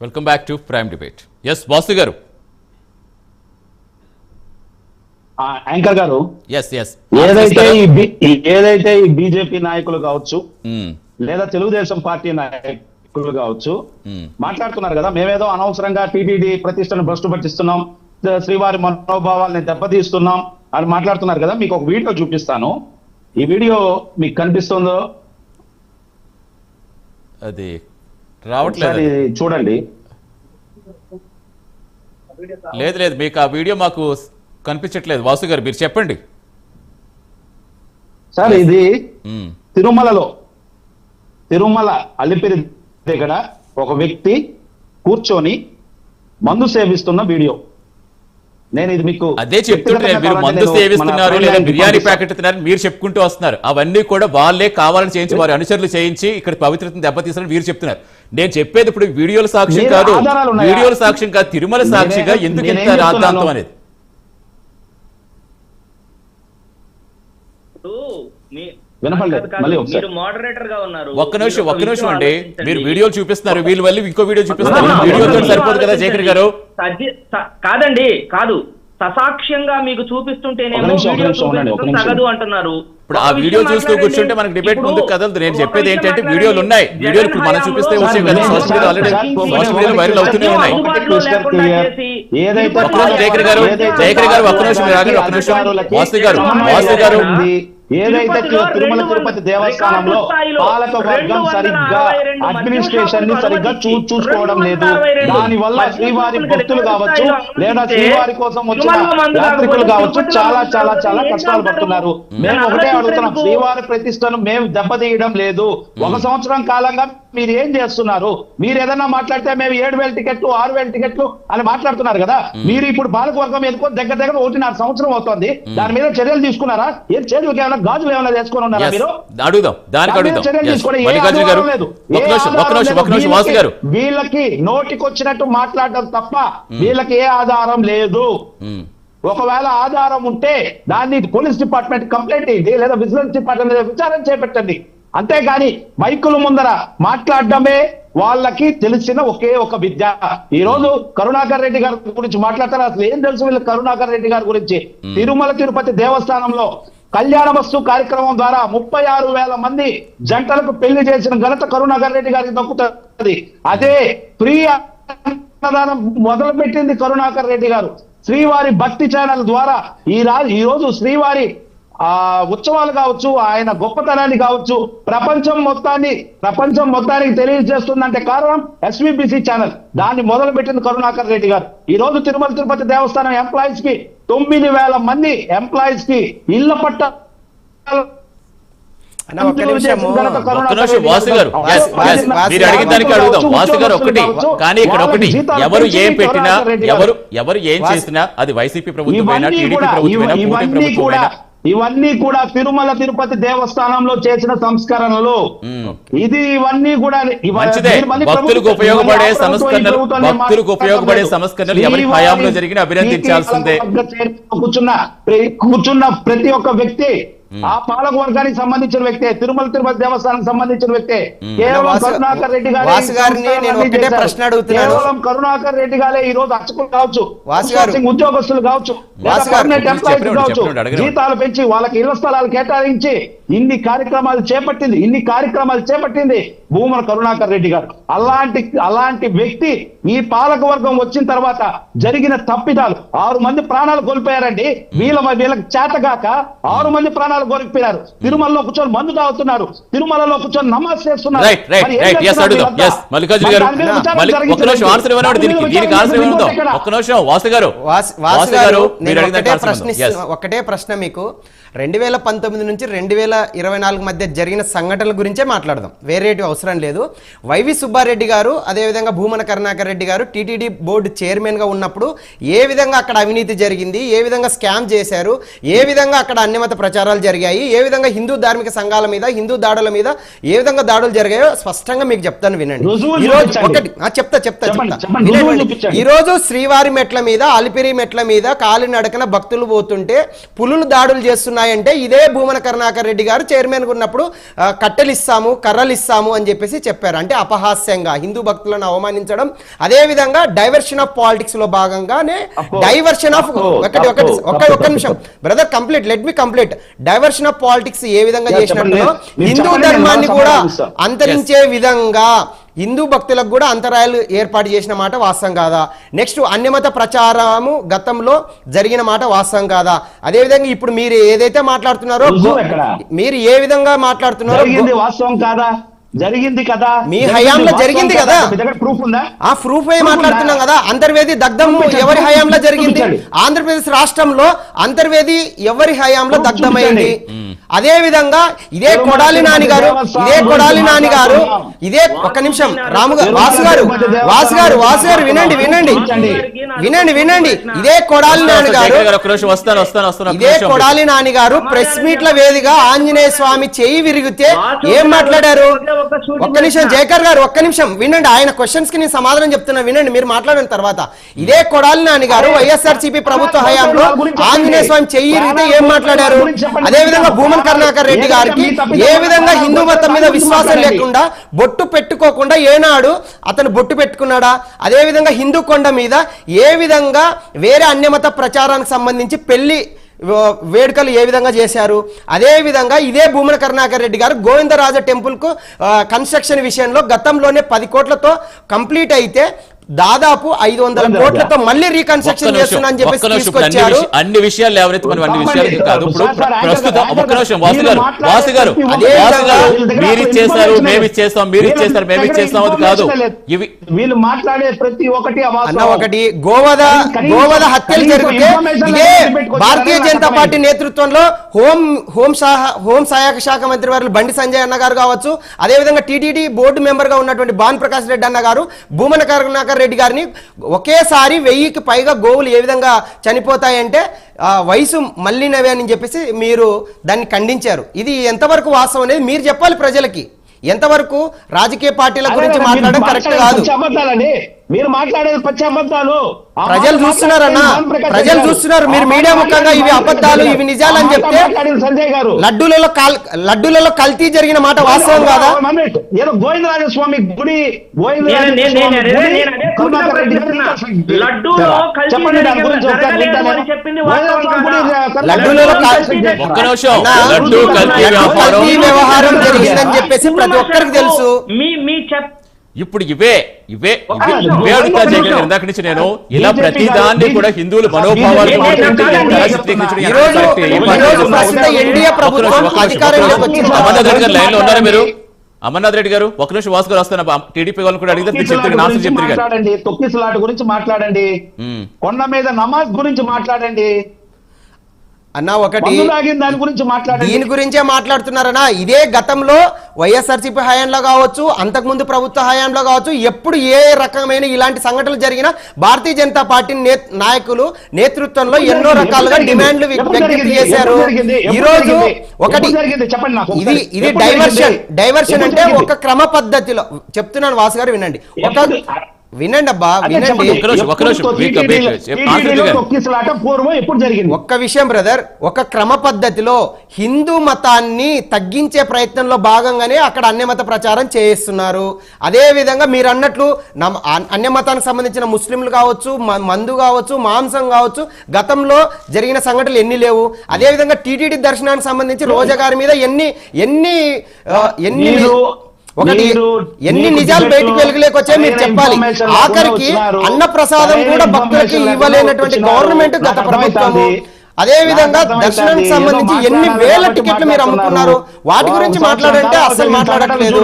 Welcome back to Prime Debate. S Vasu గారు. Anchor గారు, ఏదైతే ఈ బీజేపీ నాయకులు కావచ్చు లేదా తెలుగుదేశం పార్టీ నాయకులు కావచ్చు మాట్లాడుతున్నారు కదా, మేమేదో అనవసరంగా టీటీడీ ప్రతిష్టను భ్రష్టు పట్టిస్తున్నాం, శ్రీవారి మనోభావాల్ని దెబ్బతీస్తున్నాం అని మాట్లాడుతున్నారు కదా. మీకు ఒక వీడియో చూపిస్తాను. ఈ వీడియో మీకు కనిపిస్తుందో అది రావట్లేదు, చూడండి. లేదు లేదు, మీకు ఆ వీడియో మాకు కనిపించట్లేదు. వాసు గారు మీరు చెప్పండి సార్. ఇది తిరుమల అలిపిరి దగ్గర ఒక వ్యక్తి కూర్చొని మందు సేవిస్తున్న వీడియో. నేను ఇది మీకు అదే చెప్తుంటే మీరు మందు సేవిస్తున్నారు లేదా బిర్యానీ ప్యాకెట్ తిన్నారు మీరు చెప్పుకుంటూ వస్తున్నారు. అవన్నీ కూడా వాళ్ళే కావాలని చేయించి వారి అనుచరులు చేయించి ఇక్కడ పవిత్రతను దెబ్బతీస్తారని మీరు చెప్తున్నారు. నేను చెప్పేది ఇప్పుడు వీడియోల సాక్ష్యం కాదు, వీడియోల సాక్ష్యం కాదు, తిరుమల సాక్షిగా ఎందుకు ఇంత రాద్ధాంతం అనేది. ఒక్క నిమిషం అండి, మీరు వీడియోలు చూపిస్తున్నారు, వీళ్ళు వెళ్ళి ఇంకో వీడియో చూపిస్తున్నారు. వీడియోతో సరిపోదు కదా శేఖర్ గారు. కాదండి, కాదు, ససాక్ష్యంగా మీకు చూపిస్తుంటేనేమో తగదు అంటున్నారు. ఇప్పుడు ఆ వీడియో చూస్తూ కూర్చుంటే మనకు డిబేట్ ముందుకు కదలదు. నేను చెప్పేది ఏంటంటే వీడియోలు ఉన్నాయి, వీడియోలు ఇప్పుడు మనం చూపిస్తే వచ్చే కదా, సోషల్ మీడియా ఆల్రెడీ సోషల్ మీడియాలో వైరల్ అవుతూనే ఉన్నాయి. శేఖర్ గారు ఒక్క నిమిషం మీరు ఆగండి, ఒక్క నిమిషం. వాసు గారు ఏదైతే తిరుమల తిరుపతి దేవస్థానంలో పాలక వర్గం సరిగ్గా అడ్మినిస్ట్రేషన్ ని సరిగ్గా చూసుకోవడం లేదు. దాని వల్ల శ్రీవారి భక్తులు కావచ్చు లేదా శ్రీవారి కోసం వచ్చిన యాత్రికులు కావచ్చు చాలా చాలా చాలా కష్టాలు పడుతున్నారు. మేము ఒకటే అడుగుతున్నాం, శ్రీవారి ప్రతిష్టను మేము దెబ్బతీయడం లేదు. 1 సంవత్సరం కాలంగా మీరు ఏం చేస్తున్నారు? మీరు ఏదన్నా మాట్లాడితే మేము 7,000 టికెట్లు 6,000 టికెట్లు అని మాట్లాడుతున్నారు కదా. మీరు ఇప్పుడు పాలకవర్గం ఎందుకో దగ్గర 1.5 సంవత్సరం అవుతుంది. దాని మీద చర్యలు తీసుకున్నారా? ఏం చర్యలు ఏమైనా గాజులు ఏమైనా చేసుకుని ఉన్నారా? మీరు వీళ్ళకి నోటికొచ్చినట్టు మాట్లాడడం తప్ప వీళ్ళకి ఏ ఆధారం లేదు. ఒకవేళ ఆధారం ఉంటే దాన్ని పోలీస్ డిపార్ట్మెంట్ కంప్లైంట్ ఇవ్వండి లేదా విజిలెన్స్ డిపార్ట్మెంట్ విచారణ చేపట్టండి. అంతేగాని మైకుల ముందర మాట్లాడడమే వాళ్ళకి తెలిసిన ఒకే ఒక విద్య. ఈ రోజు కరుణాకర్ రెడ్డి గారి గురించి మాట్లాడతారు. అసలు ఏం తెలుసు వీళ్ళు కరుణాకర్ రెడ్డి గారి గురించి? తిరుమల తిరుపతి దేవస్థానంలో కళ్యాణ వస్తు కార్యక్రమం ద్వారా 36,000 మంది జంటలకు పెళ్లి చేసిన ఘనత కరుణాకర్ రెడ్డి గారికి దక్కుతుంది. అదే ఫ్రీ అన్నదానం మొదలు పెట్టింది కరుణాకర్ రెడ్డి గారు. శ్రీవారి భక్తి ఛానల్ ద్వారా ఈ రోజు శ్రీవారి ఉత్సవాలు కావచ్చు, ఆయన గొప్పతనాన్ని కావచ్చు ప్రపంచం మొత్తానికి తెలియజేస్తుందంటే కారణం ఎస్విబిసి ఛానల్. దాన్ని మొదలు పెట్టింది కరుణాకర్ రెడ్డి గారు. ఈ రోజు తిరుమల తిరుపతి దేవస్థానం ఎంప్లాయీస్ కి 9,000 మంది ఎంప్లాయీస్ కి ఇళ్ల పట్టాలు వాసు గారు మీరు అడిగిన దానికి అడుగుదాం. వాసు గారు ఒకటి, కానీ ఇక్కడ ఒకటి, ఎవరు ఏం పెట్టినా ఎవరు ఏం చేసినా అది వైసీపీ ప్రభుత్వమైనా టీడీపీ ప్రభుత్వమైనా కూటమి ప్రభుత్వమైనా ఇవన్నీ కూడా తిరుమల తిరుపతి దేవస్థానంలో చేసిన సంస్కరణలు. ఇవన్నీ కూడా భక్తులకు ఉపయోగపడే సంస్కరణలు ఎవరి హయాంలో జరిగిన అభినందించాల్సిందే. కూర్చున్న ప్రతి ఒక్క వ్యక్తి ఆ పాలక వర్గానికి సంబంధించిన వ్యక్తే, తిరుమల తిరుపతి దేవస్థానానికి సంబంధించిన వ్యక్తే. కేవలం కరుణాకర్ రెడ్డి కరుణాకర్ రెడ్డి గారే ఈ రోజు అర్చకులు కావచ్చు, ఉద్యోగస్తులు కావచ్చు, జీతాలు పెంచి వాళ్ళకి ఇళ్ల స్థలాలు కేటాయించి ఇన్ని కార్యక్రమాలు చేపట్టింది భూమన కరుణాకర్ రెడ్డి గారు. అలాంటి వ్యక్తి ఈ పాలక వర్గం వచ్చిన తర్వాత జరిగిన తప్పిదాలు 6 మంది ప్రాణాలు కోల్పోయారండి. వీళ్ళకి చేతగాక 6 మంది ప్రాణాలు కోల్పోయారు. తిరుమలలో కూర్చొని మందు తాగుతున్నారు, తిరుమలలో కూర్చొని నమాజ్ చేస్తున్నారు. ఒకటే ప్రశ్న మీకు, 2019 నుంచి 2024 మధ్య జరిగిన సంఘటనల గురించే మాట్లాడదాం, వేరేటి అవసరం లేదు. వైవి సుబ్బారెడ్డి గారు అదేవిధంగా భూమన కరుణాకర్ రెడ్డి గారు టీటీడీ బోర్డు చైర్మన్గా ఉన్నప్పుడు ఏ విధంగా అక్కడ అవినీతి జరిగింది, ఏ విధంగా స్కామ్ చేశారు, ఏ విధంగా అక్కడ అన్యమత ప్రచారాలు జరిగాయి, ఏ విధంగా హిందూ ధార్మిక సంఘాల మీద హిందూ దాడుల మీద ఏ విధంగా దాడులు జరిగాయో స్పష్టంగా మీకు చెప్తాను, వినండి. ఈ రోజు శ్రీవారి మెట్ల మీద అలిపిరి మెట్ల మీద కాలినడకన భక్తులు పోతుంటే పులులు దాడులు చేస్తున్నారు ఉన్నాయంటే ఇదే భూమన కరుణాకర్ రెడ్డి గారు చైర్మన్ గా ఉన్నప్పుడు కట్టెలు ఇస్తాము కర్రలు ఇస్తాము అని చెప్పేసి చెప్పారు. అంటే అపహాస్యంగా హిందూ భక్తులను అవమానించడం, అదే విధంగా డైవర్షన్ ఆఫ్ పాలిటిక్స్ లో భాగంగానే డైవర్షన్ ఆఫ్ ఒక్క నిమిషం brother, complete let me complete. Diversion of politics ఏ విధంగా చేసినట్టు హిందూ ధర్మాన్ని కూడా అంతరించే విధంగా హిందూ భక్తులకు కూడా అంతరాయాలు ఏర్పాటు చేసిన మాట వాస్తవం కాదా? నెక్స్ట్ అన్యమత ప్రచారము గతంలో జరిగిన మాట వాస్తవం కాదా? అదేవిధంగా ఇప్పుడు మీరు ఏదైతే మాట్లాడుతున్నారో, మీరు ఏ విధంగా మాట్లాడుతున్నారో వాస్తవం కాదా? జరిగింది కదా, మీ హయాంలో జరిగింది కదా, ప్రూఫ్ ఉందా? ఆ ప్రూఫ్ మాట్లాడుతున్నాం కదా. అంతర్వేది దగ్ధము ఎవరి హయాంలో జరిగింది? ఆంధ్రప్రదేశ్ రాష్ట్రంలో అంతర్వేది ఎవరి హయాంలో దగ్ధమైంది? అదే విధంగా ఇదే కొడాలి నాని గారు ఇదే ఒక్క నిమిషం వాసు గారు వినండి. ఇదే కొడాలి నాని గారు ప్రెస్ మీట్ల వేదిగా ఆంజనేయ స్వామి చెయ్యి విరిగితే ఏం మాట్లాడారు? ఒక్క నిమిషం జయకర్ గారు, ఒక్క నిమిషం వినండి. ఆయన క్వశ్చన్స్ కి నేను సమాధానం చెప్తున్నా, వినండి మీరు మాట్లాడిన తర్వాత. ఇదే కొడాలి నాని గారు వైఎస్ఆర్సీపీ ప్రభుత్వ హయాంలో ఆంజనేయ స్వామి చెయ్యి విరిగితే ఏం మాట్లాడారు? అదే విధంగా భూమన కరుణాకర్ రెడ్డి గారికి ఏ విధంగా హిందూ మతం మీద విశ్వాసం లేకుండా బొట్టు పెట్టుకోకుండా ఏనాడు అతను బొట్టు పెట్టుకున్నాడా? అదే విధంగా హిందూ కొండ మీద ఏ విధంగా వేరే అన్యమత ప్రచారానికి సంబంధించి పెళ్లి వేడుకలు ఏ విధంగా చేశారు? అదే విధంగా ఇదే భూమన కరుణాకర్ రెడ్డి గారు గోవిందరాజ టెంపుల్ కు కన్స్ట్రక్షన్ విషయంలో గతంలోనే 10 కోట్లతో కంప్లీట్ అయితే దాదాపు 500 కోట్లతో మళ్ళీ రీకన్స్ట్రక్షన్ చేస్తున్నా అని చెప్పేసి తీసుకొచ్చారు. అన్ని విషయాలు లేవనైతే మనం అన్ని విషయాలు కాదు. ఇప్పుడు ప్రస్తుతం ఒక్క నిమిషం వాసు గారు మీరు ఇచ్చేస్తారు మేము ఇచ్చేస్తాం, మీరు ఇచ్చేస్తారు మేము ఇచ్చేస్తాం, అది కాదు. ఇవి వీళ్ళు మాట్లాడే ప్రతి ఒక్కటి ఒకటి గోవధ హత్యలు జరిగితే ఇదే భారతీయ జనతా పార్టీ నేతృత్వంలో హోం శాఖ మంత్రి వారు బండి సంజయ్ అన్న గారు కావచ్చు, అదే విధంగా టీటీడీ బోర్డు మెంబర్ గా ఉన్నటువంటి భాన్ ప్రకాష్ రెడ్డి అన్న గారు భూమన కరుణాకర్ రెడ్డి గారిని ఒకేసారి 1000కి పైగా గోవులు ఏ విధంగా చనిపోతాయంటే వయసు మళ్ళీనవే అని చెప్పేసి మీరు దాన్ని ఖండించారు. ఇది ఎంతవరకు వాస్తవం అనేది మీరు చెప్పాలి ప్రజలకి. ఎంతవరకు రాజకీయ పార్టీల గురించి మాట్లాడడం కరెక్ట్ కాదు. మీరు మాట్లాడేది పచ్చి అబద్ధాలు. ప్రజలు చూస్తున్నారన్నా, ప్రజలు చూస్తున్నారు. మీరు మీడియా ముఖంగా ఇవి అబద్ధాలు ఇవి నిజాలు అని చెప్తే సంజయ్ గారు లడ్డూలలో కల్తీ జరిగిన మాట వాస్తవం కాదా? ఏదో గోవిందరాజస్వామి గుడి లడ్డూలలో కల్తీ వ్యవహారం జరిగిందని చెప్పేసి ప్రతి ఒక్కరికి తెలుసు. ఇప్పుడు ఇవే అడుగుతా జగన్ ఇందాక నుంచి నేను ఇలా ప్రతిదాన్ని కూడా హిందువుల మనోభావాలు లైన్ లో ఉన్నారా మీరు? అమర్నాథ్ రెడ్డి గారు ఒక నిమిషం వాసు గారు వస్తాను. టీడీపీ వాళ్ళని కూడా అడిగితే మాట్లాడండి, తొక్కిసలాట గురించి మాట్లాడండి, కొండ మీద నమాజ్ గురించి మాట్లాడండి అన్న. ఒకటి దాని గురించి మాట్లాడండి, దీని గురించే మాట్లాడుతున్నారన్నా. ఇదే గతంలో వైఎస్ఆర్సీపీ హయాంలో కావచ్చు, అంతకుముందు ప్రభుత్వ హయాంలో కావచ్చు, ఎప్పుడు ఏ రకమైన ఇలాంటి సంఘటనలు జరిగినా భారతీయ జనతా పార్టీ నాయకులు నేతృత్వంలో ఎన్నో రకాలుగా డిమాండ్లు వ్యక్తం చేశారు. ఈ రోజు ఒకటి ఇది డైవర్షన్ అంటే ఒక క్రమ పద్ధతిలో చెప్తున్నాను. వాసు గారు వినండి, వినండి అబ్బా వినండి. ఒక్క విషయం బ్రదర్, ఒక క్రమ పద్ధతిలో హిందూ మతాన్ని తగ్గించే ప్రయత్నంలో భాగంగానే అక్కడ అన్యమత ప్రచారం చేయిస్తున్నారు. అదే విధంగా మీరు అన్నట్లు అన్యమతానికి సంబంధించిన ముస్లింలు కావచ్చు, మందు కావచ్చు, మాంసం కావచ్చు, గతంలో జరిగిన సంఘటనలు ఎన్ని లేవు. అదే విధంగా టీటీడీ దర్శనానికి సంబంధించి రోజా గారి మీద ఎన్ని ఒకటి ఎన్ని నిజాలు బయటకు వెలుగులేకొచ్చాయి మీరు చెప్పాలి. ఆఖరికి అన్న ప్రసాదం కూడా భక్తులకి ఇవ్వలేనటువంటి గవర్నమెంట్ గత ప్రభుత్వము. అదే విధంగా దర్శనానికి సంబంధించి ఎన్ని వేల టికెట్లు మీరు అమ్ముకున్నారు, వాటి గురించి మాట్లాడంటే అసలు మాట్లాడట్లేదు.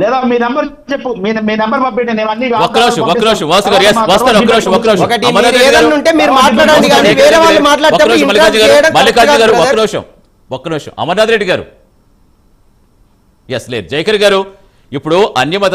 లేదా మీ నెంబర్ చెప్పు, మీ నెంబర్ పంపిండి, నేను అన్ని ఒకటి ఏదన్నా ఉంటే మీరు మాట్లాడండి, కానీ వేరే వాళ్ళు మాట్లాడితే ఒక్క నిమిషం అమర్నాథ్ రెడ్డి గారు లేదు జయకర్ గారు ఇప్పుడు అన్యమత